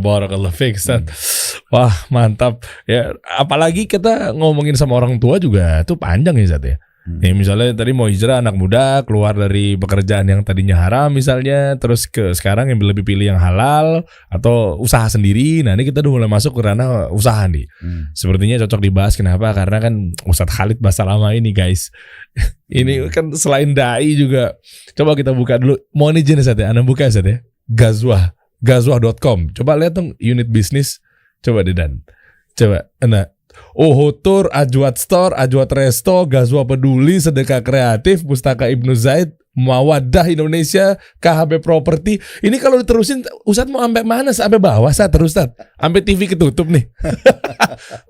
Barakallah fiik, Ustaz. Wah, mantap. Ya, apalagi kita ngomongin sama orang tua juga tuh panjang ya, Ustaz ya. Ya misalnya tadi mau hijrah anak muda keluar dari pekerjaan yang tadinya haram misalnya, terus ke sekarang yang lebih pilih yang halal atau usaha sendiri. Nah, ini kita udah mulai masuk ke ranah usaha nih. Sepertinya cocok dibahas, kenapa? Karena kan Ustadz Khalid Basalamah ini, guys. Ini kan selain dai juga. Coba kita buka dulu. Mau izin Ustaz ya, Anda buka Ustaz ya. Gazwah.com. Coba lihat dong unit bisnis. Coba deh Dan. Coba. Nah, Tour, Ajwat Store, Ajwat Resto, Gazwa Peduli, Sedekah Kreatif, Pustaka Ibnu Zaid, Mawadah Indonesia, KHB Property. Ini kalau diterusin Ustadz mau sampai mana? Sampai bawah Ustadz terus Ustadz. Sampai TV ketutup nih.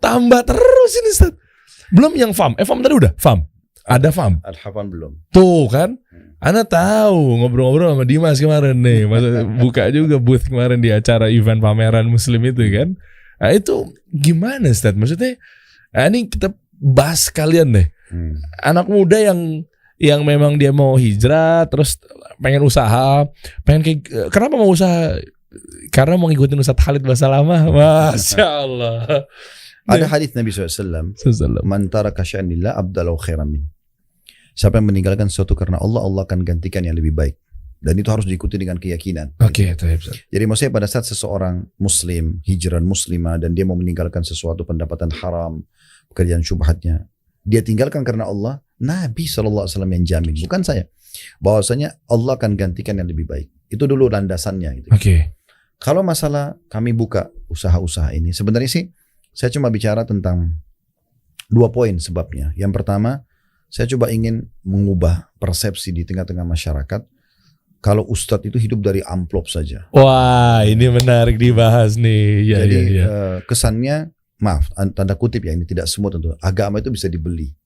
Tambah terus ini Ustadz. Belum yang FAM. FAM tadi udah? FAM. Ada FAM. Al-Hafam belum. Tuh kan. Ana tahu ngobrol-ngobrol sama Dimas kemarin nih. Buka juga booth kemarin di acara event pameran muslim itu kan. Nah itu gimana Ustaz? Maksudnya ini kita bahas kalian deh. Anak muda yang memang dia mau hijrah terus pengen usaha, kenapa mau usaha? Karena mau ngikutin Ustaz Khalid Basalamah. Masya Allah. Ada hadis Nabi SAW. Man taraka sya'nillah abdalahu khairan min. Siapa yang meninggalkan sesuatu karena Allah, Allah akan gantikan yang lebih baik. Dan itu harus diikuti dengan keyakinan. Oke, jadi maksudnya pada saat seseorang muslim, hijrah muslimah, dan dia mau meninggalkan sesuatu pendapatan haram, pekerjaan syubhatnya, dia tinggalkan karena Allah, Nabi SAW yang jamin, bukan saya. Bahwasanya Allah akan gantikan yang lebih baik. Itu dulu landasannya. Gitu. Oke. Kalau masalah kami buka usaha-usaha ini, sebenarnya sih saya cuma bicara tentang 2 poin sebabnya. Yang pertama, saya coba ingin mengubah persepsi di tengah-tengah masyarakat. Kalau ustadz itu hidup dari amplop saja. Wah, ini menarik dibahas nih. Ya, jadi ya. Kesannya, maaf, tanda kutip ya, ini tidak semua tentu. Agama itu bisa dibeli.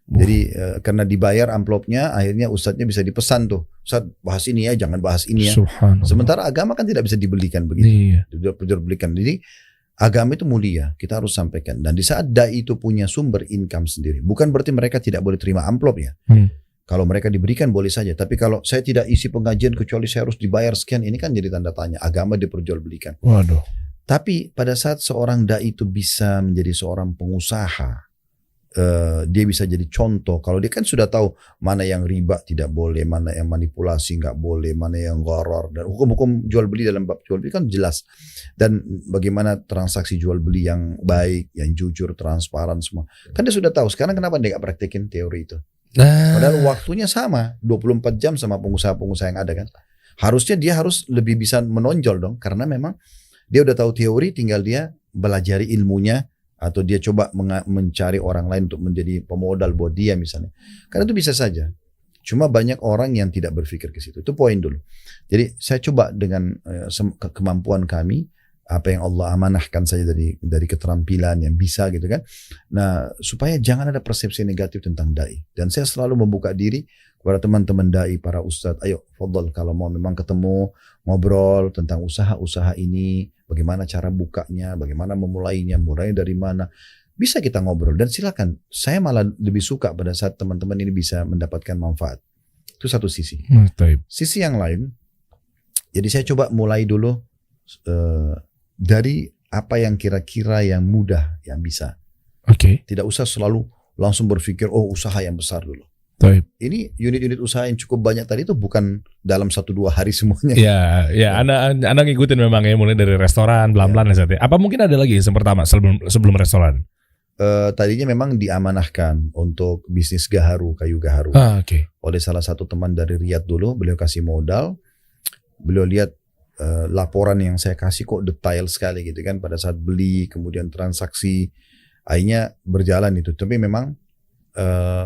Jadi karena dibayar amplopnya, akhirnya ustadznya bisa dipesan tuh. Ustadz bahas ini ya, jangan bahas ini ya. Sementara agama kan tidak bisa dibelikan begitu. Iya. Dibelikan. Jadi agama itu mulia, kita harus sampaikan. Dan di saat dai itu punya sumber income sendiri, bukan berarti mereka tidak boleh terima amplop ya. Kalau mereka diberikan boleh saja, tapi kalau saya tidak isi pengajian kecuali saya harus dibayar sekian, ini kan jadi tanda tanya. Agama diperjualbelikan. Waduh. Tapi pada saat seorang dai itu bisa menjadi seorang pengusaha, dia bisa jadi contoh. Kalau dia kan sudah tahu mana yang riba tidak boleh, mana yang manipulasi nggak boleh, mana yang gharar, dan hukum-hukum jual beli dalam bab jual beli kan jelas. Dan bagaimana transaksi jual beli yang baik, yang jujur, transparan semua. Kan dia sudah tahu. Sekarang kenapa dia nggak praktekin teori itu? Padahal waktunya sama 24 jam sama pengusaha-pengusaha yang ada kan. Harusnya dia harus lebih bisa menonjol dong. Karena memang dia udah tahu teori, tinggal dia belajari ilmunya. Atau dia coba mencari orang lain untuk menjadi pemodal buat dia misalnya. Karena itu bisa saja. Cuma banyak orang yang tidak berpikir ke situ. Itu poin dulu. Jadi saya coba dengan kemampuan kami, apa yang Allah amanahkan saja dari keterampilan yang bisa gitu kan. Nah, supaya jangan ada persepsi negatif tentang dai. Dan saya selalu membuka diri kepada teman-teman dai, para ustadz. Ayo, fadhal kalau mau memang ketemu, ngobrol tentang usaha-usaha ini, bagaimana cara bukanya, bagaimana memulainya, mulai dari mana. Bisa kita ngobrol dan silakan. Saya malah lebih suka pada saat teman-teman ini bisa mendapatkan manfaat. Itu satu sisi. Sisi yang lain, jadi saya coba mulai dulu dari apa yang kira-kira yang mudah yang bisa. Tidak usah selalu langsung berpikir usaha yang besar dulu. Ini unit-unit usaha yang cukup banyak tadi itu bukan dalam 1-2 hari semuanya. Ya, Anda ngikutin memang ya, mulai dari restoran, belan-belan ya. Apa mungkin ada lagi yang pertama sebelum restoran? Tadinya memang diamanahkan untuk bisnis gaharu, kayu gaharu. Oleh salah satu teman dari Riyadh dulu, beliau kasih modal, beliau lihat laporan yang saya kasih kok detail sekali gitu kan pada saat beli kemudian transaksi, akhirnya berjalan itu. Tapi memang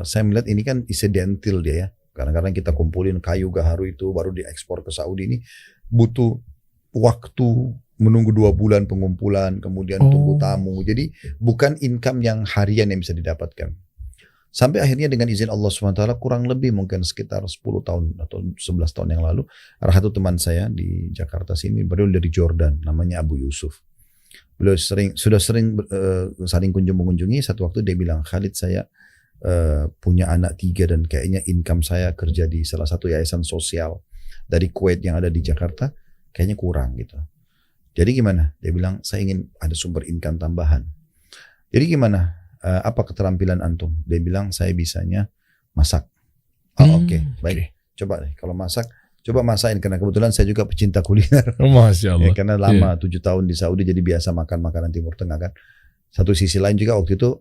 saya melihat ini kan incidental dia ya. Kadang-kadang kita kumpulin kayu gaharu itu baru diekspor ke Saudi, ini butuh waktu menunggu 2 bulan pengumpulan, kemudian tunggu tamu. Jadi bukan income yang harian yang bisa didapatkan. Sampai akhirnya dengan izin Allah SWT kurang lebih mungkin sekitar 10 tahun atau 11 tahun yang lalu, ada satu teman saya di Jakarta sini, beliau dari Jordan, namanya Abu Yusuf. Beliau sudah sering saling mengunjungi. Satu waktu dia bilang, Khalid, saya punya anak 3 dan kayaknya income saya kerja di salah satu yayasan sosial dari Kuwait yang ada di Jakarta kayaknya kurang gitu. Jadi gimana? Dia bilang, saya ingin ada sumber income tambahan. Jadi gimana? Apa keterampilan antum? Dia bilang, saya bisanya masak. Oke, baik. Coba deh, kalau masak, coba masakin. Karena kebetulan saya juga pecinta kuliner. Masya Allah. Karena lama 7 tahun di Saudi, jadi biasa makan makanan Timur Tengah kan. Satu sisi lain juga waktu itu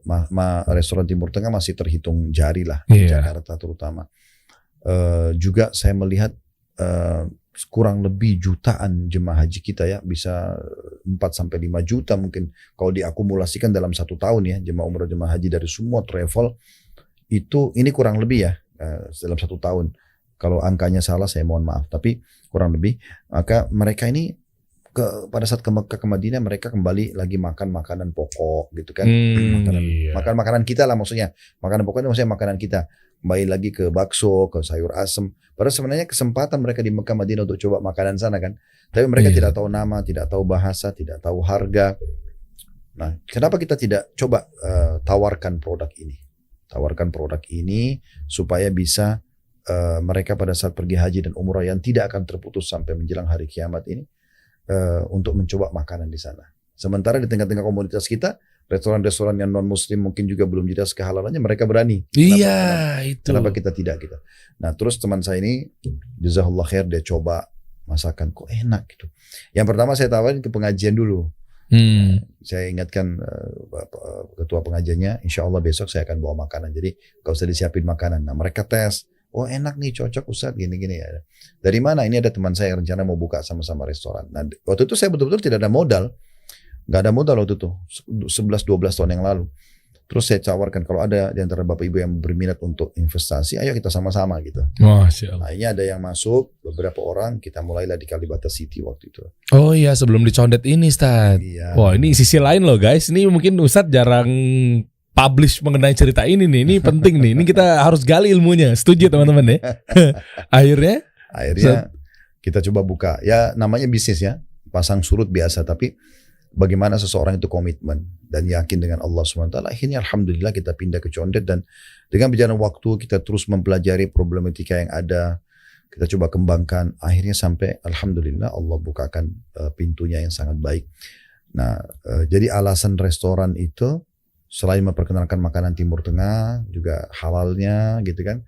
restoran Timur Tengah masih terhitung jari lah di Jakarta terutama. Juga saya melihat kurang lebih jutaan jemaah haji kita ya, bisa 4-5 juta mungkin kalau diakumulasikan dalam 1 tahun ya, jemaah umrah jemaah haji dari semua travel itu, ini kurang lebih ya dalam 1 tahun. Kalau angkanya salah saya mohon maaf, tapi kurang lebih. Maka mereka ini pada saat ke Mekah ke Madinah mereka kembali lagi makan makanan pokok gitu kan, makan makanan kita lah maksudnya, makanan pokoknya maksudnya makanan kita. Kembali lagi ke bakso, ke sayur asem. Padahal sebenarnya kesempatan mereka di Mekah Madinah untuk coba makanan sana kan. Tapi mereka tidak tahu nama, tidak tahu bahasa, tidak tahu harga. Nah, kenapa kita tidak coba tawarkan produk ini? Tawarkan produk ini supaya bisa mereka pada saat pergi haji dan umrah yang tidak akan terputus sampai menjelang hari kiamat ini untuk mencoba makanan di sana. Sementara di tengah-tengah komunitas kita, restoran-restoran yang non muslim mungkin juga belum jelas kehalalannya, mereka berani. Kenapa kita tidak gitu. Nah, terus teman saya ini jazakallah khair, dia coba masakan kok enak gitu. Yang pertama saya tawarin ke pengajian dulu. Saya ingatkan ketua pengajiannya, insya Allah besok saya akan bawa makanan. Jadi gak usah disiapin makanan. Nah, mereka tes. Oh enak nih, cocok Ustadz, gini-gini ya. Dari mana? Ini ada teman saya yang rencana mau buka sama-sama restoran. Nah, waktu itu saya betul-betul tidak ada modal. Gak ada modal waktu itu, 11-12 tahun yang lalu. Terus saya tawarkan kalau ada di antara bapak ibu yang berminat untuk investasi, ayo kita sama-sama gitu. Masya Allah. Nah, ini ada yang masuk, beberapa orang, kita mulailah di Kalibata City waktu itu. Oh iya, sebelum dicondet ini Ustadz. Iya. Wah, ini sisi lain loh guys. Ini mungkin Ustadz jarang publish mengenai cerita ini nih. Ini penting nih. Ini kita harus gali ilmunya. Setuju teman-teman ya. Akhirnya kita coba buka. Ya namanya bisnis ya. Pasang surut biasa. Tapi bagaimana seseorang itu komitmen dan yakin dengan Allah SWT. Akhirnya alhamdulillah kita pindah ke Condet. Dan dengan berjalan waktu kita terus mempelajari problematika yang ada. Kita coba kembangkan. Akhirnya sampai alhamdulillah Allah bukakan pintunya yang sangat baik. Nah jadi alasan restoran itu selain memperkenalkan makanan Timur Tengah, juga halalnya gitu kan,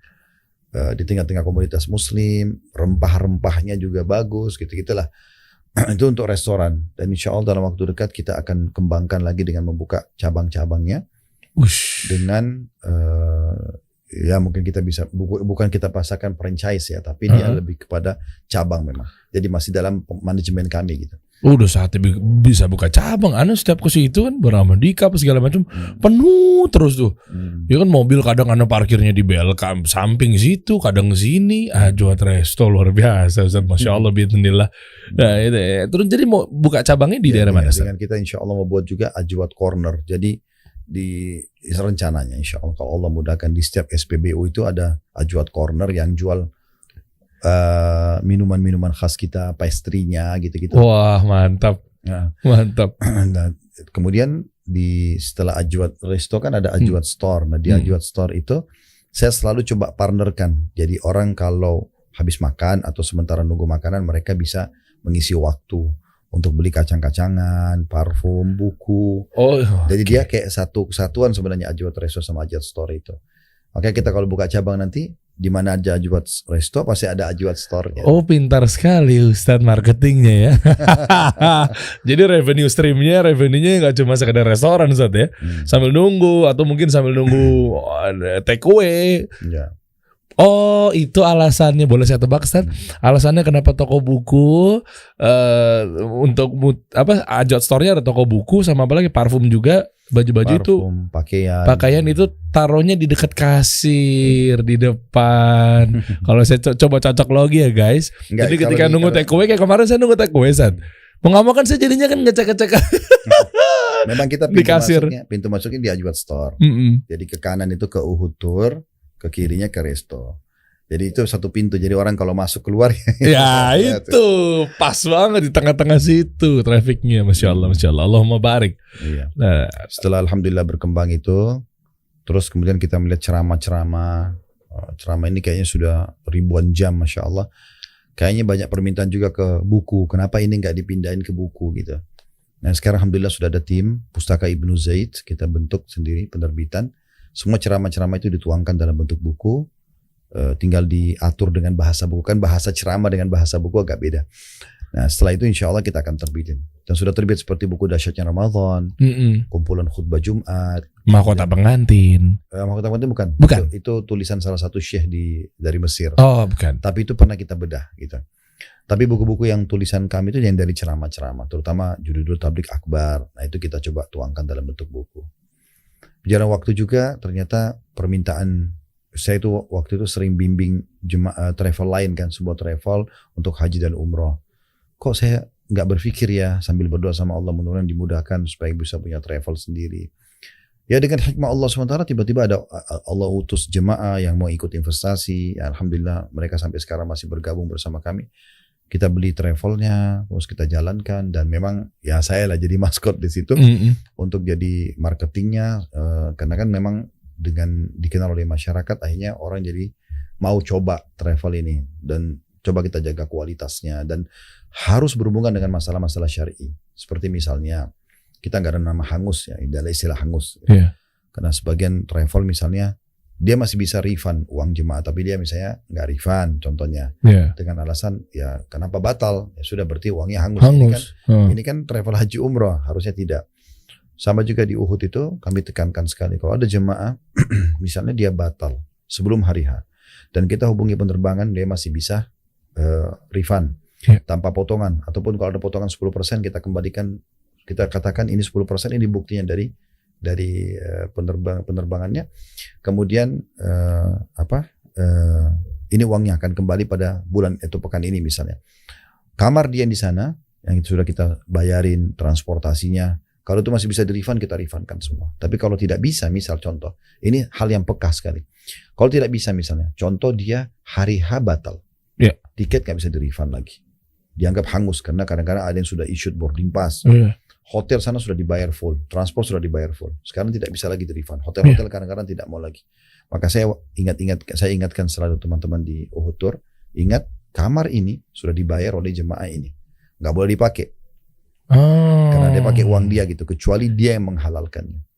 di tengah-tengah komunitas muslim, rempah-rempahnya juga bagus gitu-gitulah. Itu untuk restoran. Dan insya Allah dalam waktu dekat kita akan kembangkan lagi dengan membuka cabang-cabangnya. Dengan ya mungkin kita bisa, bukan kita pasarkan franchise ya, tapi dia lebih kepada cabang memang. Jadi masih dalam manajemen kami gitu. Udah saatnya bisa buka cabang. Anu setiap ke situ kan Baramadika apa segala macam penuh terus tuh. Ya kan mobil kadang anu parkirnya di belakang samping situ, kadang sini. Ajwat Resto luar biasa Ustaz, Masya Allah bismillah. Nah itu ya. Terus jadi mau buka cabangnya di daerah mana? Dengan kita insya Allah mau buat juga Ajwat Corner. Jadi di rencananya insya Allah kalau Allah mudahkan di setiap SPBU itu ada Ajwat Corner yang jual minuman-minuman khas kita, pastry-nya gitu-gitu. Wah mantap, mantap. Nah, kemudian setelah Ajwat Resto kan ada Ajwat Store. Nah di Ajwat Store itu saya selalu coba partnerkan. Jadi orang kalau habis makan atau sementara nunggu makanan mereka bisa mengisi waktu untuk beli kacang-kacangan, parfum, buku. Jadi dia kayak satu kesatuan sebenarnya Ajwat Resto sama Ajwat Store itu. Oke, kita kalau buka cabang nanti di mana ada Ajwat Resto pasti ada Ajwat Store-nya. Oh, pintar sekali Ustadz marketingnya ya. Jadi revenue-nya nggak cuma sekedar restoran Ustadz ya. Sambil nunggu atau mungkin sambil nunggu take away. Ya. Oh itu alasannya, boleh saya tebak Ustaz? Alasannya kenapa toko buku untuk Ajwat Store-nya ada toko buku sama apa lagi, parfum juga, baju-baju itu, pakaian itu taruhnya di dekat kasir di depan. Kalau saya coba cocok logi ya guys. Jadi ketika nunggu take away kayak kemarin saya nunggu take away Ustaz. Mau nggak mau kan saya jadinya kan ngecek-ngecek. Memang kita pintu masuknya di Ajwat Store. Jadi ke kanan itu ke Uhud Tour, ke kirinya ke Resto. Jadi itu satu pintu. Jadi orang kalau masuk keluar ya itu pas banget di tengah-tengah situ trafiknya. Masya Allah, Masya Allah. Allahumma barik. Iya. Nah, setelah alhamdulillah berkembang itu, terus kemudian kita melihat ceramah ini kayaknya sudah ribuan jam, Masya Allah. Kayaknya banyak permintaan juga ke buku. Kenapa ini nggak dipindahin ke buku gitu. Nah sekarang alhamdulillah sudah ada tim Pustaka Ibnu Zaid. Kita bentuk sendiri penerbitan. Semua ceramah-ceramah itu dituangkan dalam bentuk buku. Tinggal diatur dengan bahasa buku. Kan bahasa ceramah dengan bahasa buku agak beda. Nah setelah itu insya Allah kita akan terbitin. Dan sudah terbit seperti buku Dahsyatnya Ramadan, kumpulan khutbah Jumat, Mahkota Pengantin. Mahkota Pengantin bukan. Bukan. Itu tulisan salah satu syekh dari Mesir. Oh bukan. Tapi itu pernah kita bedah gitu. Tapi buku-buku yang tulisan kami itu yang dari ceramah-ceramah, terutama judul Tabligh Akbar. Nah itu kita coba tuangkan dalam bentuk buku. Berjalan waktu juga ternyata permintaan saya itu waktu itu sering bimbing travel lain kan, sebuah travel untuk haji dan umroh. Kok saya nggak berpikir ya sambil berdoa sama Allah mudah-mudahan dimudahkan supaya bisa punya travel sendiri. Ya dengan hikmah Allah SWT tiba-tiba ada Allah utus jemaah yang mau ikut investasi. Ya, alhamdulillah mereka sampai sekarang masih bergabung bersama kami. Kita beli travelnya, terus kita jalankan dan memang ya saya lah jadi maskot di situ untuk jadi marketingnya karena kan memang dengan dikenal oleh masyarakat akhirnya orang jadi mau coba travel ini dan coba kita jaga kualitasnya dan harus berhubungan dengan masalah-masalah syar'i. Seperti misalnya kita nggak ada nama hangus ya, ada istilah hangus. Yeah. Karena sebagian travel misalnya dia masih bisa refund uang jemaah, tapi dia misalnya nggak refund contohnya dengan alasan ya kenapa batal? Ya sudah berarti uangnya hangus. Ini kan travel haji umroh harusnya tidak. Sama juga di Uhud itu kami tekankan sekali kalau ada jemaah misalnya dia batal sebelum hari H dan kita hubungi penerbangan dia masih bisa refund tanpa potongan ataupun kalau ada potongan 10% kita kembalikan, kita katakan ini 10% ini buktinya dari penerbangannya, kemudian ini uangnya akan kembali pada bulan itu pekan ini misalnya. Kamar dia di sana yang sudah kita bayarin transportasinya, kalau itu masih bisa di refund kita refundkan semua. Tapi kalau tidak bisa, misal contoh ini hal yang peka sekali, kalau tidak bisa misalnya contoh dia hari H batal. Tiket gak bisa di refund lagi, dianggap hangus karena kadang-kadang ada yang sudah issued boarding pass, hotel sana sudah dibayar full, transport sudah dibayar full, sekarang tidak bisa lagi di refund. Hotel-hotel kadang-kadang tidak mau lagi. Maka saya ingatkan selalu teman-teman di Uhud Tour, ingat kamar ini sudah dibayar oleh jemaah ini, nggak boleh dipakai karena dia pakai uang dia gitu, kecuali dia yang menghalalkannya.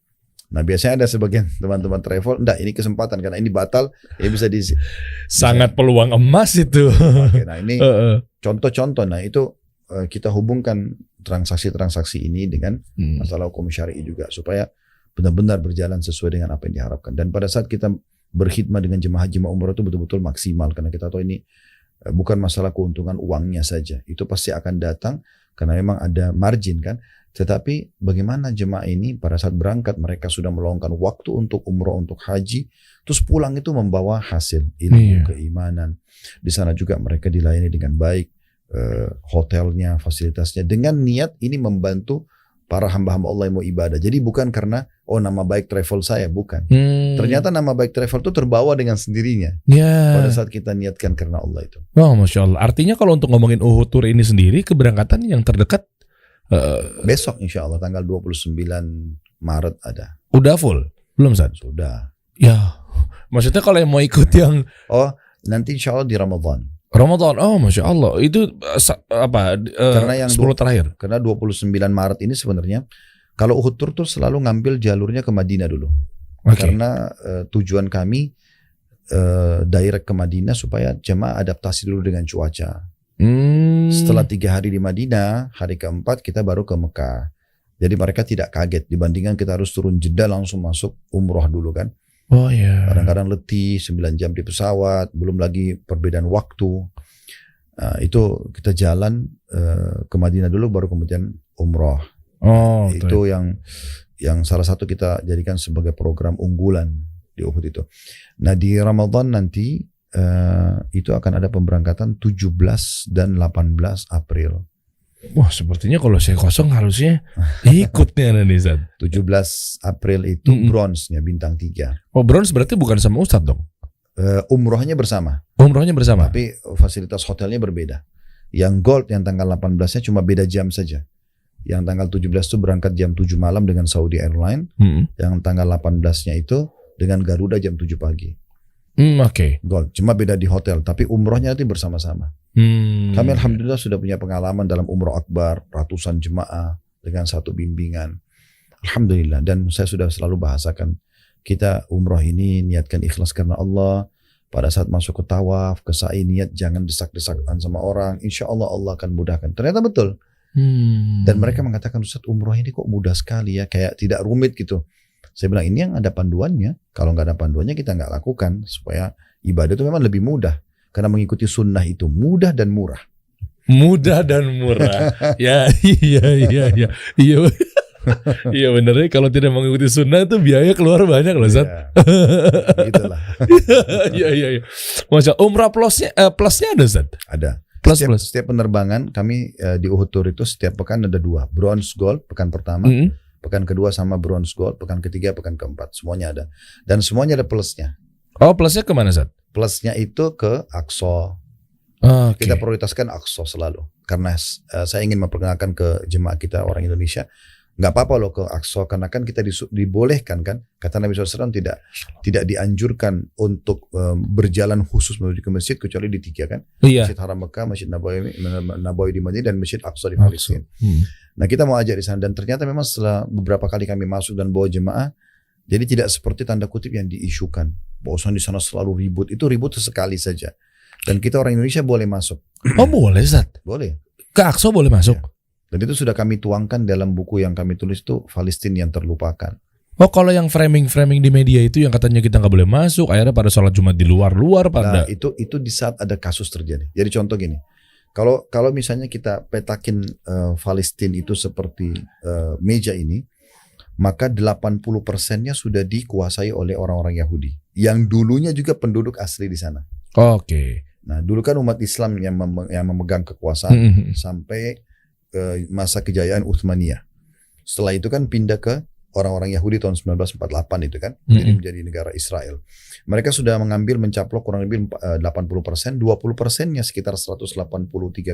Nah biasanya ada sebagian teman-teman travel, enggak ini kesempatan karena ini batal, ya bisa sangat peluang emas itu. Nah ini contoh-contoh, nah itu kita hubungkan transaksi-transaksi ini dengan masalah hukum syar'i juga supaya benar-benar berjalan sesuai dengan apa yang diharapkan. Dan pada saat kita berkhidmat dengan jemaah haji umroh itu betul-betul maksimal karena kita tahu ini bukan masalah keuntungan uangnya saja, itu pasti akan datang karena memang ada margin kan. Tetapi bagaimana jemaah ini pada saat berangkat mereka sudah meluangkan waktu untuk umroh, untuk haji, terus pulang itu membawa hasil ilmu, keimanan. Di sana juga mereka dilayani dengan baik, hotelnya, fasilitasnya, dengan niat ini membantu para hamba-hamba Allah yang mau ibadah. Jadi bukan karena nama baik travel saya, bukan. Ternyata nama baik travel itu terbawa dengan sendirinya pada saat kita niatkan karena Allah itu. Wah, Masya Allah. Artinya kalau untuk ngomongin Uhud Tour ini sendiri, keberangkatan yang terdekat besok insya Allah tanggal 29 Maret ada. Udah full? Belum San? Sudah. Ya, maksudnya kalau yang mau ikut yang nanti insya Allah di Ramadan. Oh Masya Allah. Itu karena yang 10 terakhir. Karena 29 Maret ini sebenarnya kalau Uhud Tour tuh selalu ngambil jalurnya ke Madinah dulu. Karena tujuan kami direct ke Madinah supaya jemaah adaptasi dulu dengan cuaca. Setelah 3 hari di Madinah, hari keempat kita baru ke Mekah. Jadi mereka tidak kaget dibandingkan kita harus turun Jeddah langsung masuk umroh dulu kan. Oh iya. Kadang-kadang letih 9 jam di pesawat, belum lagi perbedaan waktu. Itu kita jalan ke Madinah dulu baru kemudian umroh. Itu yang salah satu kita jadikan sebagai program unggulan di Uhud itu. Nah di Ramadan nanti itu akan ada pemberangkatan 17 dan 18 April. Wah sepertinya kalau saya kosong harusnya ikutnya nih Zat. 17 April itu bronze-nya bintang 3. Oh bronze berarti bukan sama Ustadz dong? Umrohnya bersama. Umrohnya bersama. Tapi fasilitas hotelnya berbeda. Yang gold yang tanggal 18-nya cuma beda jam saja. Yang tanggal 17 itu berangkat jam 7 malam dengan Saudi Airlines. Yang tanggal 18-nya itu dengan Garuda jam 7 pagi. Oke. Gold, cuma beda di hotel, tapi umrohnya nanti bersama-sama. Kami alhamdulillah sudah punya pengalaman dalam umroh akbar, ratusan jemaah dengan satu bimbingan. Alhamdulillah, dan saya sudah selalu bahasakan, kita umroh ini niatkan ikhlas karena Allah. Pada saat masuk ke tawaf, ke sa'i, niat jangan desak-desakan sama orang. Insya Allah Allah akan mudahkan. Ternyata betul. Dan mereka mengatakan, Ustaz, umroh ini kok mudah sekali ya, kayak tidak rumit gitu. Saya bilang, ini yang ada panduannya. Kalau nggak ada panduannya kita nggak lakukan. Supaya ibadah itu memang lebih mudah. Karena mengikuti sunnah itu mudah dan murah. Mudah dan murah. Ya, iya. Iya benernya kalau tidak mengikuti sunnah itu biaya keluar banyak loh, Zat. Gitulah. Iya. Masya umrah plusnya ada, Zat? Ada. Plus. Setiap penerbangan kami di Uhud Tour itu setiap pekan ada 2. Bronze Gold pekan pertama, pekan kedua sama Bronze Gold, pekan ketiga, pekan keempat. Semuanya ada. Dan semuanya ada plusnya. Oh, plusnya kemana, Zat? Plusnya itu ke Aqsa. Okay. Kita prioritaskan Aqsa selalu. Karena saya ingin memperkenalkan ke jemaah kita orang Indonesia, nggak apa-apa loh ke Aqsa, karena kan kita dibolehkan kan, kata Nabi SAW tidak dianjurkan untuk berjalan khusus menuju ke masjid kecuali di 3 kan, Masjid Haram Mekah, Masjid Nabawi di Madinah, dan Masjid Aqsa di Palestina. Nah kita mau ajak di sana, dan ternyata memang setelah beberapa kali kami masuk dan bawa jemaah, jadi tidak seperti tanda kutip yang diisukan bahwa di sana selalu ribut. Itu ribut sesekali saja, dan kita orang Indonesia boleh masuk. Oh boleh, Zat? Boleh. Ke Aqsa boleh masuk? Ya. Dan itu sudah kami tuangkan dalam buku yang kami tulis itu, Palestina yang terlupakan. Oh kalau yang framing di media itu yang katanya kita nggak boleh masuk, akhirnya pada sholat Jumat di luar pada. Nah, itu di saat ada kasus terjadi. Jadi contoh gini, kalau misalnya kita petakin Palestina itu seperti meja ini, maka 80%-nya sudah dikuasai oleh orang-orang Yahudi yang dulunya juga penduduk asli di sana. Oke. Nah dulu kan umat Islam yang memegang kekuasaan sampai masa kejayaan Utsmaniyah. Setelah itu kan pindah ke orang-orang Yahudi tahun 1948 itu kan, jadi menjadi negara Israel. Mereka sudah mencaplok kurang lebih 80%, 20%-nya sekitar 183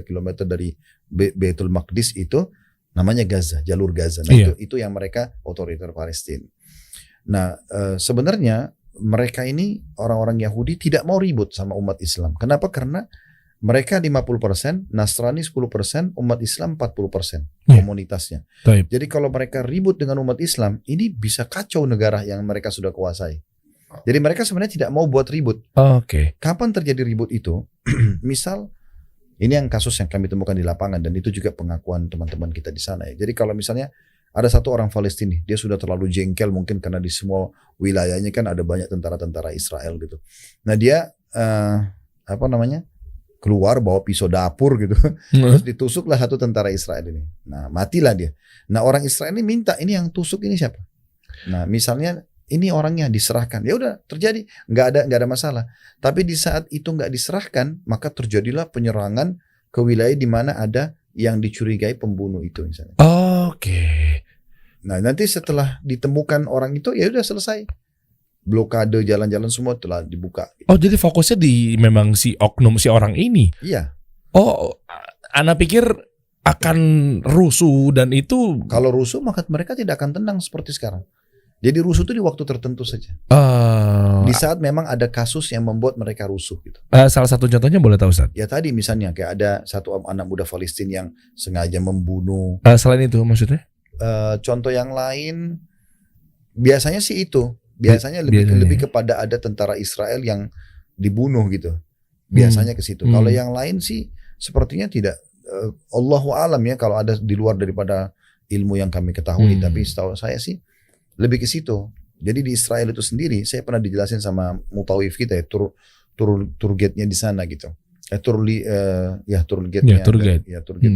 km dari Baitul Maqdis itu namanya Gaza, jalur Gaza. Nah itu yang mereka otoriter Palestina. Nah sebenarnya mereka ini orang-orang Yahudi tidak mau ribut sama umat Islam. Kenapa? Karena mereka 50%, Nasrani 10%, umat Islam 40% komunitasnya. Jadi kalau mereka ribut dengan umat Islam, ini bisa kacau negara yang mereka sudah kuasai. Jadi mereka sebenarnya tidak mau buat ribut. Kapan terjadi ribut itu? Misal, ini yang kasus yang kami temukan di lapangan, dan itu juga pengakuan teman-teman kita di sana ya. Jadi kalau misalnya ada satu orang Palestina, dia sudah terlalu jengkel mungkin karena di semua wilayahnya kan ada banyak tentara-tentara Israel gitu. Nah dia keluar bawa pisau dapur gitu, terus ditusuklah satu tentara Israel ini. Nah matilah dia. Nah orang Israel ini minta, ini yang tusuk ini siapa? Nah misalnya ini orangnya diserahkan, ya udah terjadi, nggak ada masalah. Tapi di saat itu nggak diserahkan, maka terjadilah penyerangan ke wilayah di mana ada yang dicurigai pembunuh itu misalnya. Nah nanti setelah ditemukan orang itu, ya udah selesai. Blokade jalan-jalan semua telah dibuka. Oh jadi fokusnya di memang si oknum si orang ini. Iya. Oh, Ana pikir akan rusuh, dan itu kalau rusuh maka mereka tidak akan tenang seperti sekarang. Jadi rusuh itu di waktu tertentu saja. Di saat memang ada kasus yang membuat mereka rusuh gitu. Salah satu contohnya boleh tahu, Ustaz? Ya tadi misalnya kayak ada satu anak muda Palestina yang sengaja membunuh. Selain itu maksudnya? Contoh yang lain biasanya sih itu. Biasanya lebih kepada ada tentara Israel yang dibunuh gitu. Biasanya ke situ. Kalau yang lain sih sepertinya tidak. Allahu alam ya, kalau ada di luar daripada ilmu yang kami ketahui. Tapi setahu saya sih lebih ke situ. Jadi di Israel itu sendiri, saya pernah dijelasin sama mutawif kita ya, tour guide-nya di sana gitu. Tour guide-nya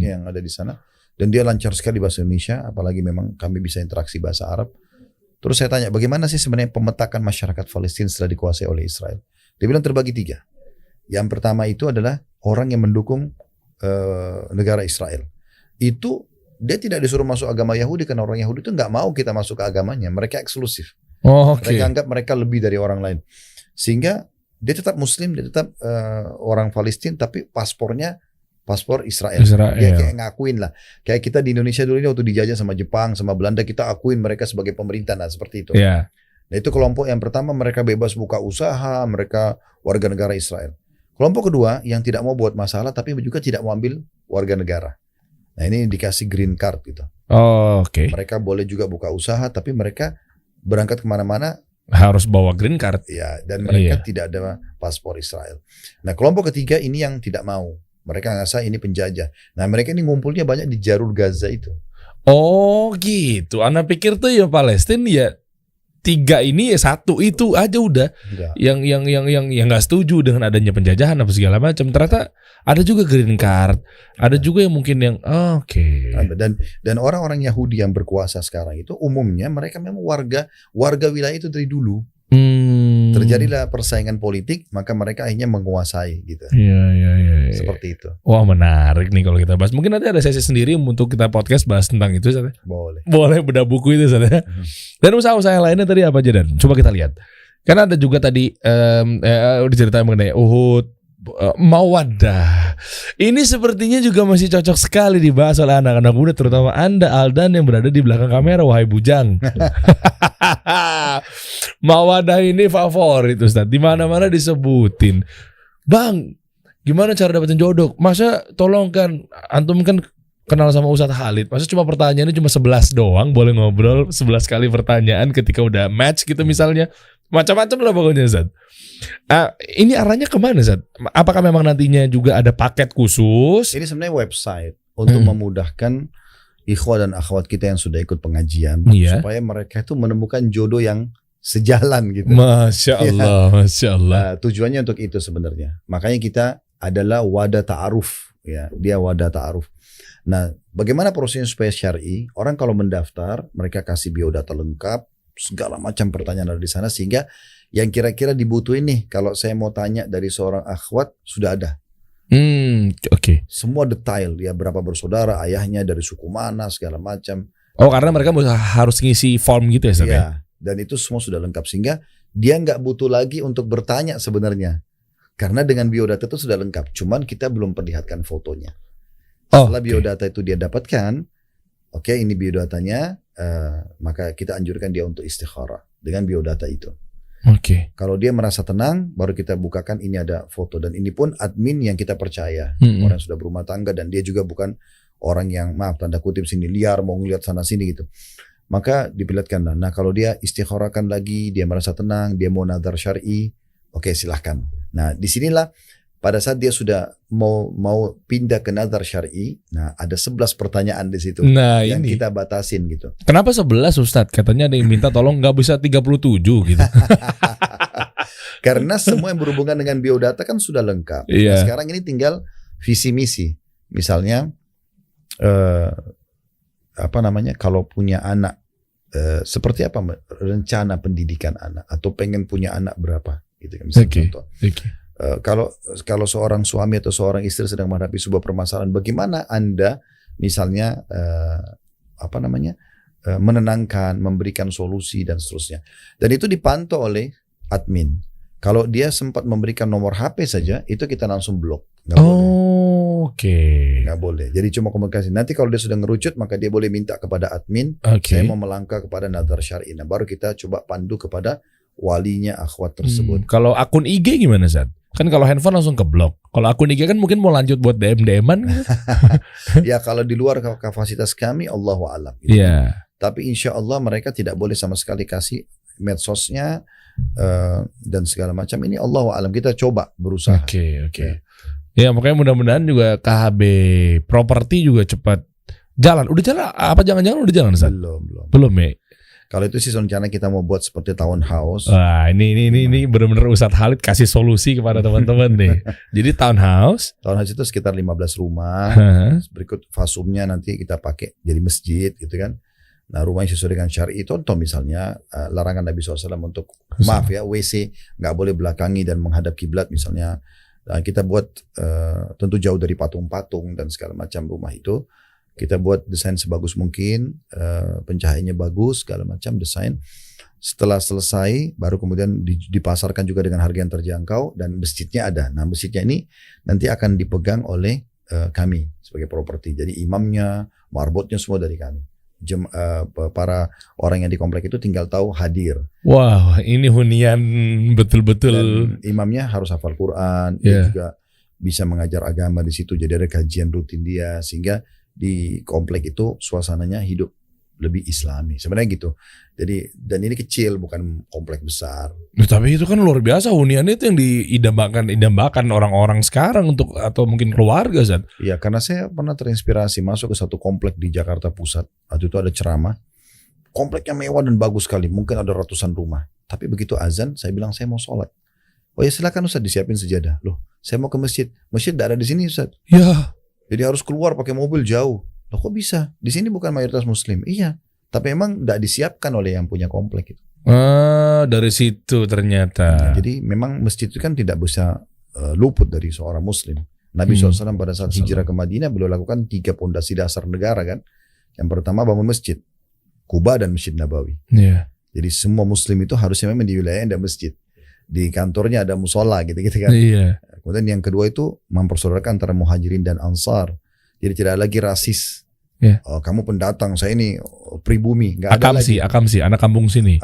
yang ada di sana. Dan dia lancar sekali bahasa Indonesia, apalagi memang kami bisa interaksi bahasa Arab. Terus saya tanya, bagaimana sih sebenarnya pemetakan masyarakat Palestina setelah dikuasai oleh Israel? Dia bilang terbagi 3. Yang pertama itu adalah orang yang mendukung negara Israel. Itu dia tidak disuruh masuk agama Yahudi, karena orang Yahudi itu nggak mau kita masuk ke agamanya. Mereka eksklusif. Mereka anggap mereka lebih dari orang lain. Sehingga dia tetap Muslim, dia tetap orang Palestina, tapi paspor Israel. Dia kayak ngakuin lah. Kayak kita di Indonesia dulu ini waktu dijajah sama Jepang, sama Belanda, kita akuin mereka sebagai pemerintah, nah seperti itu. Nah itu kelompok yang pertama, mereka bebas buka usaha, mereka warga negara Israel. Kelompok kedua yang tidak mau buat masalah tapi juga tidak mau ambil warga negara. Nah ini dikasih green card gitu. Oh, oke. Mereka boleh juga buka usaha tapi mereka berangkat kemana-mana Harus bawa green card. ya, dan mereka Iya. tidak ada paspor Israel. Nah kelompok ketiga ini yang tidak mau. Mereka ngerasa ini penjajah. Nah mereka ini ngumpulnya banyak di jalur Gaza itu. Oh gitu. Anak pikir tuh ya Palestina ya 3 ini ya 1 itu aja udah. Enggak. Yang nggak setuju dengan adanya penjajahan apa segala macam. Ternyata ada juga green card. Ada juga yang mungkin yang oke. Dan orang-orang Yahudi yang berkuasa sekarang itu umumnya mereka memang warga wilayah itu dari dulu. Terjadilah persaingan politik, maka mereka akhirnya menguasai gitu. Iya. Seperti itu. Wah menarik nih kalau kita bahas. Mungkin nanti ada sesi sendiri untuk kita podcast bahas tentang itu. Sat. Boleh. Boleh bedah buku itu. Sat. Dan usaha-usaha yang lainnya tadi apa aja Dan? Coba kita lihat. Karena ada juga tadi udah cerita mengenai Uhud, Mawaddah. Ini sepertinya juga masih cocok sekali dibahas oleh anak-anak muda, terutama Anda Aldan yang berada di belakang kamera, wahai bujang. Mawaddah ini favorit Ustaz. Di mana-mana disebutin. Bang, gimana cara dapetin jodoh? Masa tolong kan antum kan kenal sama Ustaz Khalid. Masa cuma pertanyaannya cuma 11 doang, boleh ngobrol 11 kali pertanyaan ketika udah match gitu misalnya. Macam-macam lah pokoknya Ustaz. Ini arahnya kemana Ustaz? Apakah memang nantinya juga ada paket khusus? Ini sebenarnya website untuk memudahkan ikhwah dan akhwat kita yang sudah ikut pengajian, Iya. supaya mereka itu menemukan jodoh yang sejalan gitu. Masya Allah, Masya Allah. Nah, tujuannya untuk itu sebenarnya. Makanya kita adalah wadah ta'aruf, ya. Dia wadah ta'aruf. Nah, bagaimana prosesnya supaya syar'i? Orang kalau mendaftar, mereka kasih biodata lengkap, segala macam pertanyaan ada di sana, sehingga yang kira-kira dibutuhin nih, kalau saya mau tanya dari seorang akhwat, sudah ada. Oke. Semua detail, ya berapa bersaudara, ayahnya dari suku mana, segala macam. Oh, karena mereka harus ngisi form gitu ya Ustaz? Ya, dan itu semua sudah lengkap, sehingga dia nggak butuh lagi untuk bertanya sebenarnya. Karena dengan biodata itu sudah lengkap, cuman kita belum perlihatkan fotonya. Setelah biodata itu dia dapatkan, oke, ini biodatanya, maka kita anjurkan dia untuk istikharah dengan biodata itu. Oke. Kalau dia merasa tenang, baru kita bukakan ini ada foto, dan ini pun admin yang kita percaya, orang yang sudah berumah tangga, dan dia juga bukan orang yang maaf tanda kutip sini liar mau ngeliat sana sini gitu. Maka diperlihatkan. Nah kalau dia istikharahkan lagi, dia merasa tenang, dia mau nadar syar'i, oke silahkan. Nah disinilah pada saat dia sudah mau pindah ke nadar syar'i, nah ada 11 pertanyaan di situ yang ini kita batasin gitu. Kenapa 11 Ustadz? Katanya ada yang minta tolong nggak bisa 37 gitu. Karena semua yang berhubungan dengan biodata kan sudah lengkap. Iya. Nah, sekarang ini tinggal visi misi. Misalnya kalau punya anak, seperti apa rencana pendidikan anak, atau pengen punya anak berapa gitu kan, misalnya contoh. Kalau seorang suami atau seorang istri sedang menghadapi sebuah permasalahan, bagaimana Anda misalnya menenangkan, memberikan solusi dan seterusnya. Dan itu dipantau oleh admin. Kalau dia sempat memberikan nomor HP saja, itu kita langsung blok. Nggak boleh. Oke. Nggak boleh. Jadi cuma komunikasi. Nanti kalau dia sudah ngerucut, maka dia boleh minta kepada admin. Saya mau melangkah kepada nadar syar'i. Nah, baru kita coba pandu kepada walinya akhwat tersebut. Kalau akun IG gimana Zat? Kan kalau handphone langsung ke blok. Kalau akun IG kan mungkin mau lanjut buat DM-an gitu. Ya kalau di luar kapasitas kami, Allahu a'lam. Iya. Tapi insya Allah mereka tidak boleh sama sekali kasih medsosnya dan segala macam. Ini Allahu a'lam, kita coba berusaha. Oke. Ya makanya mudah-mudahan juga KHB properti juga cepat jalan. Udah jalan? Apa jangan-jangan udah jalan Zat? Belum ya? Kalau itu sih rencana kita mau buat seperti townhouse. Wah, ini benar-benar Ustadz Khalid kasih solusi kepada teman-teman nih. Jadi townhouse itu sekitar 15 rumah. Berikut fasumnya nanti kita pakai jadi masjid gitu kan. Nah, rumah yang sesuai dengan syar'i, contoh misalnya larangan Nabi SAW untuk WC nggak boleh belakangi dan menghadap kiblat misalnya. Nah, kita buat tentu jauh dari patung-patung dan segala macam rumah itu. Kita buat desain sebagus mungkin, pencahayaannya bagus, segala macam desain. Setelah selesai, baru kemudian dipasarkan juga dengan harga yang terjangkau, dan masjidnya ada. Nah, masjidnya ini nanti akan dipegang oleh kami sebagai properti. Jadi imamnya, marbotnya semua dari kami. para orang yang di komplek itu tinggal tahu hadir. Wah, ini hunian betul-betul. Dan imamnya harus hafal Quran, dia juga bisa mengajar agama di situ. Jadi ada kajian rutin dia, sehingga di komplek itu suasananya hidup lebih Islami. Sebenarnya gitu. Jadi dan ini kecil, bukan komplek besar. Tapi itu kan luar biasa, hunian itu yang idambakan orang-orang sekarang untuk atau mungkin keluarga, Zat. Iya, karena saya pernah terinspirasi masuk ke satu komplek di Jakarta Pusat. Waktu itu ada ceramah. Kompleknya mewah dan bagus sekali, mungkin ada ratusan rumah. Tapi begitu azan, saya bilang saya mau sholat. Oh ya silakan Ustaz, disiapin sejadah. Loh, saya mau ke masjid. Masjid tidak ada di sini Ustaz. Ya. Jadi harus keluar pakai mobil jauh. Loh kok bisa? Di sini bukan mayoritas Muslim. Iya, tapi emang tidak disiapkan oleh yang punya komplek itu. Dari situ ternyata. Jadi memang masjid itu kan tidak bisa luput dari seorang Muslim. Nabi SAW pada saat hijrah ke Madinah beliau lakukan 3 pondasi dasar negara kan. Yang pertama bangun masjid, Kuba dan Masjid Nabawi. Yeah. Jadi semua Muslim itu harusnya memang di wilayahnya ada masjid. Di kantornya ada musola gitu-gitu kan. Yeah. Kemudian yang kedua itu mempersaudarakan antara muhajirin dan ansar. Jadi tidak lagi rasis. Yeah. Oh, kamu pendatang, saya ini pribumi. Gak ada lagi. Akam sih, anak kampung sini.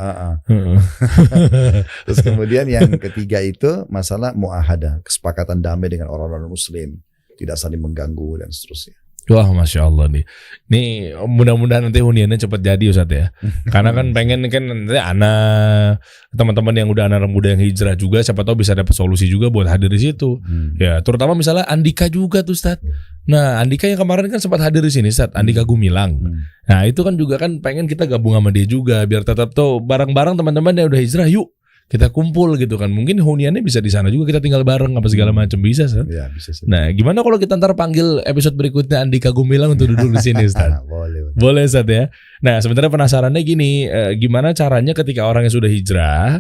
Terus kemudian yang ketiga itu masalah mu'ahadah, kesepakatan damai dengan orang-orang Muslim, tidak saling mengganggu dan seterusnya. Wah, Masya Allah nih. Nih mudah-mudahan nanti huniannya cepat jadi Ustaz ya. Karena kan pengen kan nanti anak teman-teman yang udah anak muda yang hijrah juga, siapa tahu bisa dapat solusi juga buat hadir di situ. Ya, terutama misalnya Andika juga tuh Ustaz. Nah, Andika yang kemarin kan sempat hadir di sini Ustaz, Andika Gumilang. Nah, itu kan juga kan pengen kita gabung sama dia juga biar tetap tuh bareng-bareng teman-teman yang udah hijrah, yuk kita kumpul gitu kan. Mungkin huniannya bisa di sana juga, kita tinggal bareng apa segala macam, bisa Ustaz. Ya, bisa. Nah, gimana kalau kita ntar panggil episode berikutnya Andika Gumilang untuk duduk di sini Ustaz? Boleh Ustaz ya. Nah, sebenarnya penasarannya gini, gimana caranya ketika orang yang sudah hijrah,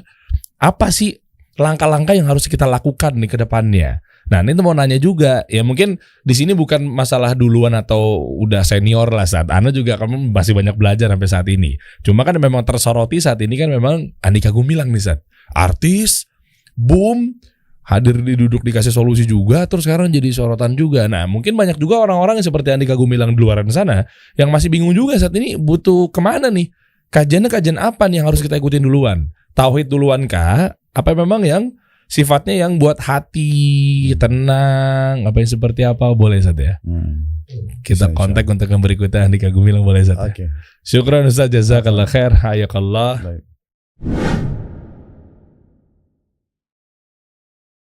apa sih langkah-langkah yang harus kita lakukan nih ke depannya? Nah, ini mau nanya juga, ya mungkin di sini bukan masalah duluan atau udah senior lah Ustaz. Ana juga kamu masih banyak belajar sampai saat ini. Cuma kan memang tersoroti saat ini kan memang Andika Gumilang nih Ustaz. Artis, boom, hadir duduk dikasih solusi juga, terus sekarang jadi sorotan juga. Nah, mungkin banyak juga orang-orang yang seperti Andika Gumilang di luar sana yang masih bingung juga saat ini butuh kemana nih? Kajian apa nih yang harus kita ikutin duluan? Tauhid duluan kah? Apa memang yang sifatnya yang buat hati tenang, apa yang seperti apa, boleh Ustaz ya? Kita kontak untuk yang berikutnya Andika Gumilang, boleh Ustaz. Oke. Syukran Ustaz, jazakallah khair, hayakallah. Baik.